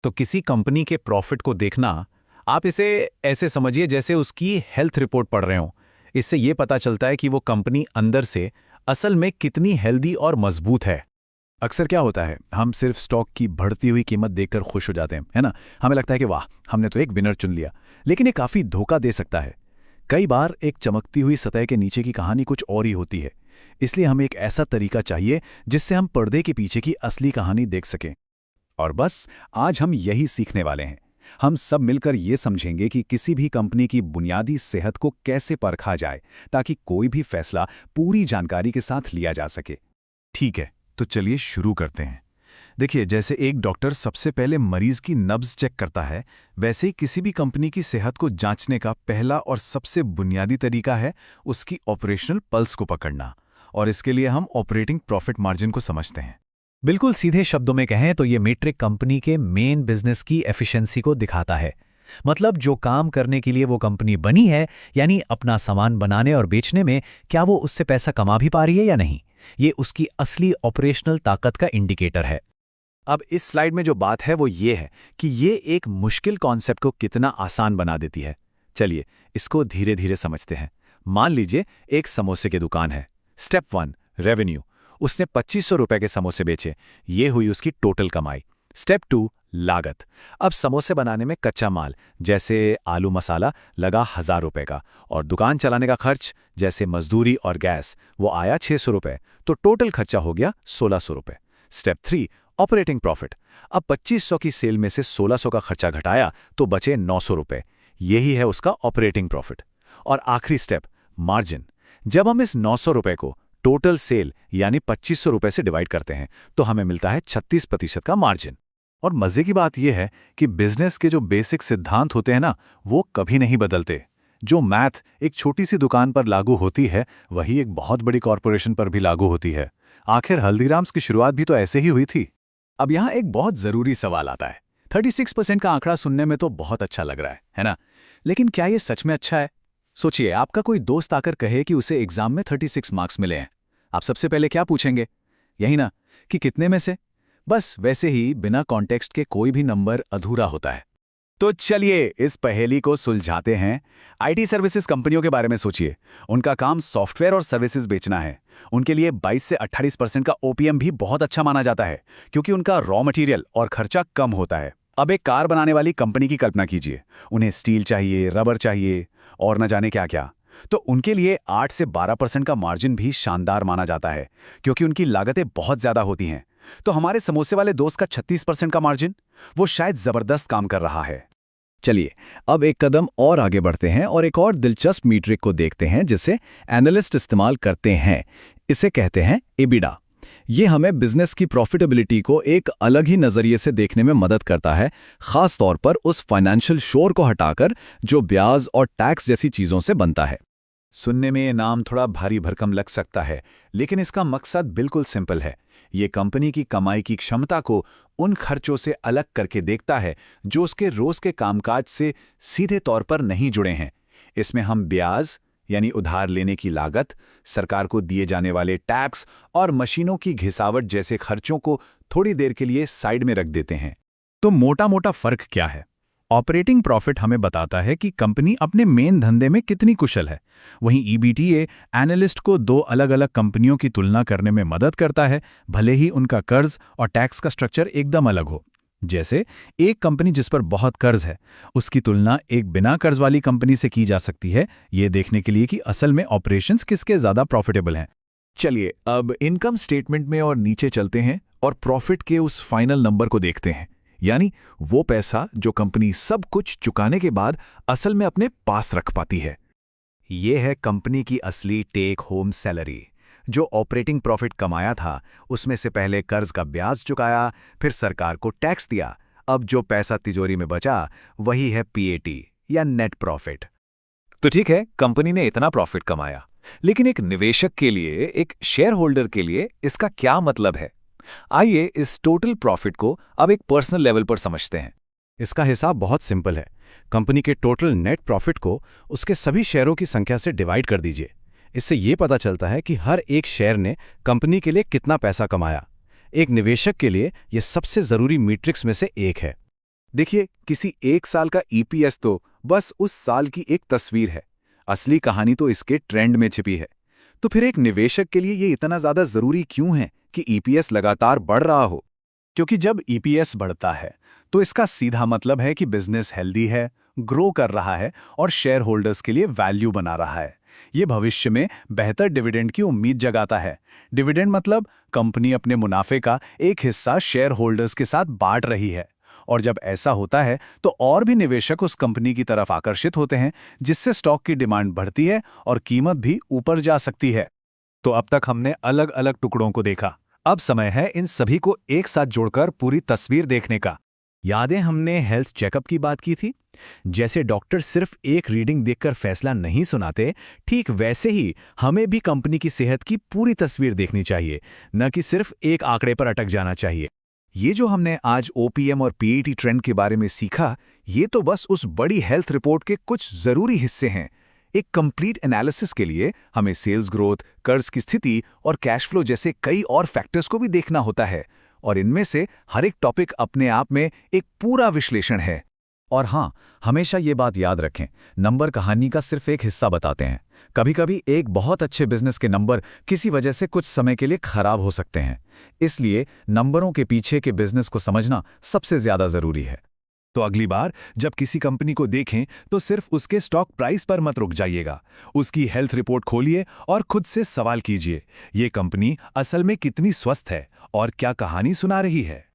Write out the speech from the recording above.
तो किसी कंपनी के प्रॉफिट को देखना, आप इसे ऐसे समझिए जैसे उसकी हेल्थ रिपोर्ट पढ़ रहे हो। इससे ये पता चलता है कि वो कंपनी अंदर से असल में कितनी हेल्दी और मजबूत है। अक्सर क्या होता है, हम सिर्फ स्टॉक की बढ़ती हुई कीमत देखकर खुश हो जाते हैं, है ना। हमें लगता है कि वाह, हमने तो एक विनर चुन लिया। लेकिन ये काफ़ी धोखा दे सकता है। कई बार एक चमकती हुई सतह के नीचे की कहानी कुछ और ही होती है। इसलिए हमें एक ऐसा तरीका चाहिए जिससे हम पर्दे के पीछे की असली कहानी देख सकें। और बस आज हम यही सीखने वाले हैं। हम सब मिलकर ये समझेंगे कि किसी भी कंपनी की बुनियादी सेहत को कैसे परखा जाए, ताकि कोई भी फैसला पूरी जानकारी के साथ लिया जा सके। ठीक है, तो चलिए शुरू करते हैं। देखिए, जैसे एक डॉक्टर सबसे पहले मरीज की नब्ज चेक करता है, वैसे ही किसी भी कंपनी की सेहत को जांचने का पहला और सबसे बुनियादी तरीका है उसकी ऑपरेशनल पल्स को पकड़ना। और इसके लिए हम ऑपरेटिंग प्रॉफिट मार्जिन को समझते हैं। बिल्कुल सीधे शब्दों में कहें तो ये मीट्रिक कंपनी के मेन बिजनेस की एफिशिएंसी को दिखाता है। मतलब जो काम करने के लिए वो कंपनी बनी है, यानी अपना सामान बनाने और बेचने में, क्या वो उससे पैसा कमा भी पा रही है या नहीं, ये उसकी असली ऑपरेशनल ताकत का इंडिकेटर है। अब इस स्लाइड में जो बात है वो ये है कि ये एक मुश्किल कॉन्सेप्ट को कितना आसान बना देती है। चलिए इसको धीरे धीरे समझते हैं। मान लीजिए एक समोसे की दुकान है। Step 1, revenue. उसने 2500 रुपए के समोसे बेचे, ये हुई उसकी टोटल कमाई। स्टेप 2, लागत। अब समोसे बनाने में कच्चा माल जैसे आलू मसाला लगा 1000 रुपए का, और दुकान चलाने का खर्च जैसे मजदूरी और गैस वो आया 600 रुपए, तो टोटल खर्चा हो गया 1600 रुपए। Step 3, operating profit. अब 2500 की सेल में से 1600 का खर्चा घटाया तो बचे 900 रुपए, यही है उसका ऑपरेटिंग प्रॉफिट। और आखिरी स्टेप, मार्जिन। जब हम इस 900 रुपए को टोटल सेल यानी 2500 रुपए से डिवाइड करते हैं तो हमें मिलता है 36% का मार्जिन। और मजे की बात यह है कि बिजनेस के जो बेसिक सिद्धांत होते हैं ना, वो कभी नहीं बदलते। जो मैथ एक छोटी सी दुकान पर लागू होती है, वही एक बहुत बड़ी कॉरपोरेशन पर भी लागू होती है। आखिर हल्दीराम्स की शुरुआत भी तो ऐसे ही हुई थी। अब यहाँ एक बहुत जरूरी सवाल आता है। 36% का आंकड़ा सुनने में तो बहुत अच्छा लग रहा है ना? लेकिन क्या ये सच में अच्छा है? सोचिए, आपका कोई दोस्त आकर कहे कि उसे एग्जाम में 36 मार्क्स मिले हैं। आप सबसे पहले क्या पूछेंगे? यही ना, कि कितने में से? बस वैसे ही बिना कॉन्टेक्स्ट के कोई भी नंबर अधूरा होता है। तो चलिए इस पहेली को सुलझाते हैं। आईटी सर्विसेज कंपनियों के बारे में सोचिए। उनका काम सॉफ्टवेयर और सर्विसेज बेचना है। उनके लिए 22 से 28% का ओपीएम भी बहुत अच्छा माना जाता है, क्योंकि उनका रॉ मटेरियल और खर्चा कम होता है। अब एक कार बनाने वाली कंपनी की कल्पना कीजिए। उन्हें स्टील चाहिए, रबर चाहिए और न जाने क्या क्या। तो उनके लिए 8 से 12% का मार्जिन भी शानदार माना जाता है, क्योंकि उनकी लागतें बहुत ज्यादा होती हैं। तो हमारे समोसे वाले दोस्त का 36% का मार्जिन, वो शायद जबरदस्त काम कर रहा है। चलिए अब एक कदम और आगे बढ़ते हैं और एक और दिलचस्प मीट्रिक को देखते हैं जिसे एनालिस्ट इस्तेमाल करते हैं। इसे कहते हैं एबिडा। ये हमें बिजनेस की प्रॉफिटेबिलिटी को एक अलग ही नजरिए से देखने में मदद करता है, खास तौर पर उस फाइनेंशियल शोर को हटाकर जो ब्याज और टैक्स जैसी चीजों से बनता है। सुनने में ये नाम थोड़ा भारी भरकम लग सकता है, लेकिन इसका मकसद बिल्कुल सिंपल है। ये कंपनी की कमाई की क्षमता को उन खर्चों से अलग करके देखता है जो उसके रोज के कामकाज से सीधे तौर पर नहीं जुड़े हैं। इसमें हम ब्याज यानी उधार लेने की लागत, सरकार को दिए जाने वाले टैक्स और मशीनों की घिसावट जैसे खर्चों को थोड़ी देर के लिए साइड में रख देते हैं। तो मोटा मोटा फर्क क्या है? ऑपरेटिंग प्रॉफिट हमें बताता है कि कंपनी अपने मेन धंधे में कितनी कुशल है। वहीं ईबीटीए एनालिस्ट को दो अलग अलग कंपनियों की तुलना करने में मदद करता है, भले ही उनका कर्ज और टैक्स का स्ट्रक्चर एकदम अलग हो। जैसे एक कंपनी जिस पर बहुत कर्ज है, उसकी तुलना एक बिना कर्ज वाली कंपनी से की जा सकती है, ये देखने के लिए कि असल में ऑपरेशंस किसके ज्यादा प्रॉफिटेबल हैं। चलिए अब इनकम स्टेटमेंट में और नीचे चलते हैं और प्रॉफिट के उस फाइनल नंबर को देखते हैं, यानी वो पैसा जो कंपनी सब कुछ चुकाने के बाद असल में अपने पास रख पाती है। ये है कंपनी की असली टेक होम सैलरी। जो ऑपरेटिंग प्रॉफिट कमाया था, उसमें से पहले कर्ज का ब्याज चुकाया, फिर सरकार को टैक्स दिया। अब जो पैसा तिजोरी में बचा, वही है पीएटी या नेट प्रॉफिट। तो ठीक है, कंपनी ने इतना प्रॉफिट कमाया, लेकिन एक निवेशक के लिए, एक शेयर होल्डर के लिए इसका क्या मतलब है? आइए इस टोटल प्रॉफिट को अब एक पर्सनल लेवल पर समझते हैं। इसका हिसाब बहुत सिंपल है। कंपनी के टोटल नेट प्रॉफिट को उसके सभी शेयरों की संख्या से डिवाइड कर दीजिए। इससे यह पता चलता है कि हर एक शेयर ने कंपनी के लिए कितना पैसा कमाया। एक निवेशक के लिए यह सबसे जरूरी मीट्रिक्स में से एक है। देखिए, किसी एक साल का ईपीएस तो बस उस साल की एक तस्वीर है। असली कहानी तो इसके ट्रेंड में छिपी है। तो फिर एक निवेशक के लिए ये इतना ज्यादा जरूरी क्यों है कि ईपीएस लगातार बढ़ रहा हो? क्योंकि जब ईपीएस बढ़ता है तो इसका सीधा मतलब है कि बिजनेस हेल्दी है, ग्रो कर रहा है और शेयर होल्डर्स के लिए वैल्यू बना रहा है। ये भविष्य में बेहतर डिविडेंड की उम्मीद जगाता है। डिविडेंड मतलब कंपनी अपने मुनाफे का एक हिस्सा शेयर होल्डर्स के साथ बांट रही है। और जब ऐसा होता है तो और भी निवेशक उस कंपनी की तरफ आकर्षित होते हैं, जिससे स्टॉक की डिमांड बढ़ती है और कीमत भी ऊपर जा सकती है। तो अब तक हमने अलग अलग टुकड़ों को देखा। अब समय है इन सभी को एक साथ जोड़कर पूरी तस्वीर देखने का। यादें हमने हेल्थ चेकअप की बात की थी। जैसे डॉक्टर सिर्फ एक रीडिंग देखकर फैसला नहीं सुनाते, ठीक वैसे ही हमें भी कंपनी की सेहत की पूरी तस्वीर देखनी चाहिए, न कि सिर्फ एक आंकड़े पर अटक जाना चाहिए। ये जो हमने आज ओपीएम और पीईटी ट्रेंड के बारे में सीखा, ये तो बस उस बड़ी हेल्थ रिपोर्ट के कुछ जरूरी हिस्से हैं। एक कंप्लीट एनालिसिस के लिए हमें सेल्स ग्रोथ, कर्ज की स्थिति और कैश फ्लो जैसे कई और फैक्टर्स को भी देखना होता है, और इनमें से हर एक टॉपिक अपने आप में एक पूरा विश्लेषण है। और हाँ, हमेशा ये बात याद रखें, नंबर कहानी का सिर्फ एक हिस्सा बताते हैं। कभी-कभी एक बहुत अच्छे बिजनेस के नंबर किसी वजह से कुछ समय के लिए खराब हो सकते हैं। इसलिए नंबरों के पीछे के बिजनेस को समझना सबसे ज्यादा जरूरी है। तो अगली बार जब किसी कंपनी को देखें तो सिर्फ उसके स्टॉक प्राइस पर मत रुक जाइएगा। उसकी हेल्थ रिपोर्ट खोलिए और खुद से सवाल कीजिए, ये कंपनी असल में कितनी स्वस्थ है और क्या कहानी सुना रही है।